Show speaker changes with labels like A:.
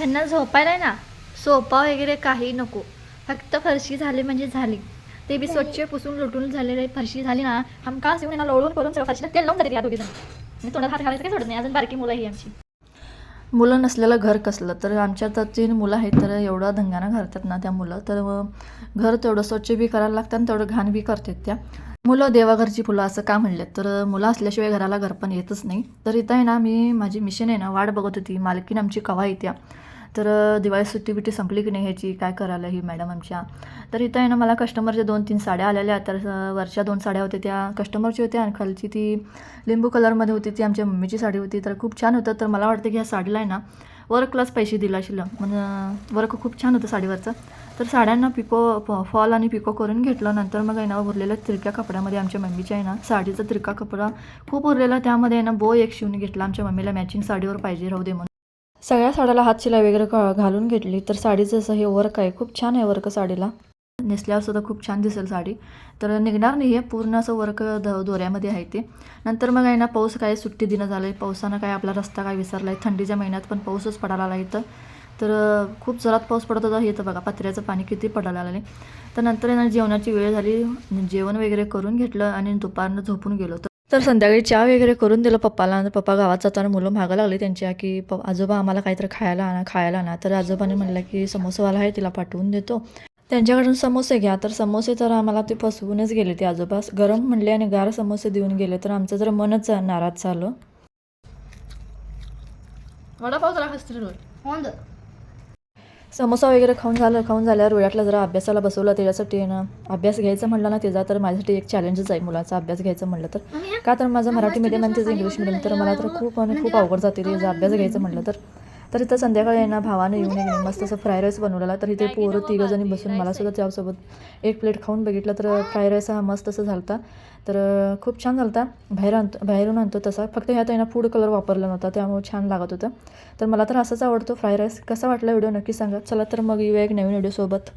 A: ह्यांना झोपायला ना सोफा वगैरे काही नको, फक्त फरशी झाली म्हणजे झाली. ते बी स्वच्छ पुसून लुटून झालेले फरशी झाली ना, हमखास येऊन यांना लोळून करून सगळं फरशीला तेल लावून जाते या दोघीजण. मी तोंडात हात घालायचं काही सोडत नाही. अजून बारकी मुलं ही आमची. मुलं नसलेलं घर कसलं, तर आमच्यात 3 मुलं आहेत, तर एवढा धिंगाणा घालतात ना त्या मुलं, तर घर तेवढं स्वच्छ बी करायला लागतं आणि तेवढं घाण बी करतात त्या मुलं. देवाघरची फुलं असं का म्हणलेत, तर मुलं असल्याशिवाय घराला घर पण येतच नाही. तर इथं आहे ना, मी माझी मिशन आहे ना वाट बघत होती, मालकीन आमची कवा येत्या. तर दिवाळी सुट्टी बिट्टी संपली की नाही ह्याची, काय करायला ही मॅडम आमच्या. तर इथं आहे ना मला कस्टमरच्या 2-3 साड्या आलेल्या. तर वरच्या 2 साड्या होत्या त्या कस्टमरची होत्या आणि खालची ती लिंबू कलरमध्ये होती, ती आमच्या मम्मीची साडी होती. तर खूप छान होतं. तर मला वाटतं की ह्या साडीला आहे ना वर्क क्लास पैसे दिला असेल, म्हणजे वर्क खूप छान होतं साडीवरचं. तर साड्यांना फॉल आणि पिको करून घेतलं. नंतर मग आहे ना उरलेल्या तिरक्या कपड्यामध्ये आमच्या मम्मीच्या आहे ना साडीचा तिरका कपडा खूप उरलेला, त्यामध्ये आहे ना बो एक शिवून घेतला. आमच्या मम्मीला मॅचिंग साडीवर पाहिजे राहू दे म्हणून सगळ्या साड्याला हात शिलाई वगैरे घालून घेतली. तर साडीचं असं हे वर्क आहे, खूप छान आहे वर्क साडीला. नेसल्यावर सुद्धा खूप छान दिसेल साडी. तर निघणार नाही आहे, पूर्ण असं वर्क दोऱ्यामध्ये आहे ते. नंतर मग आहे ना पाऊस काय सुट्टी दिनं झालं आहे, पावसानं काय आपला रस्ता काय विसरला आहे. थंडीच्या महिन्यात पण पाऊसच पडायला आला इथं. तर खूप जोरात पाऊस पडत होता. हे तर बघा पत्र्याचं पाणी किती पडायला आलं. तर नंतर आहे ना जेवणाची वेळ झाली, जेवण वगैरे करून घेतलं आणि दुपारनं झोपून गेलो. तर संध्याकाळी चहा वगैरे करून दिलं पप्पाला. आणि पप्पा गावात जाताना मुलं मागं लागली त्यांच्या की आजोबा आम्हाला काहीतरी खायला आणा. तर आजोबाने म्हणलं की समोसावाला आहे, तिला पाठवून देतो, त्यांच्याकडून समोसे घ्या. तर समोसे तर आम्हाला ते फसवूनच गेले ते आजोबा. गरम म्हणले आणि गार समोसे देऊन गेले. तर आमचं जर मनच नाराज झालं. वडापाव जरा खास समोसा वगैरे खाऊन झाल्यावर वेळातला जरा अभ्यासाला बसवलं. त्याच्यासाठी ना अभ्यास घ्यायचं म्हटलं ना त्याचा, तर माझ्यासाठी एक चॅलेंजच आहे मुलाचा अभ्यास घ्यायचं म्हटलं तर. का तर माझं मराठी मीडियम आणि त्याचं इंग्लिश मीडियम, तर मला तर खूप अवघड जाते त्याचा अभ्यास घ्यायचं म्हटलं तर. तर इथं संध्याकाळी आहे ना भावानं येऊन एक मस्त असं फ्राय राईस बनवलेला. तर इथे पोरं 3 जणी बसून मला सुद्धा त्यासोबत एक प्लेट खाऊन बघितलं. तर फ्राय राईस हा मस्त असं झालता. तर खूप छान झालता. बाहेरून आणतो तसा, फक्त ह्यात आहे ना फूड कलर वापरला नव्हता, त्यामुळे छान लागत होतं. तर मला तर असंच आवडतो फ्राय राईस. कसा वाटला व्हिडिओ नक्की सांगा. चला तर मग येऊया एक नवीन व्हिडिओसोबत.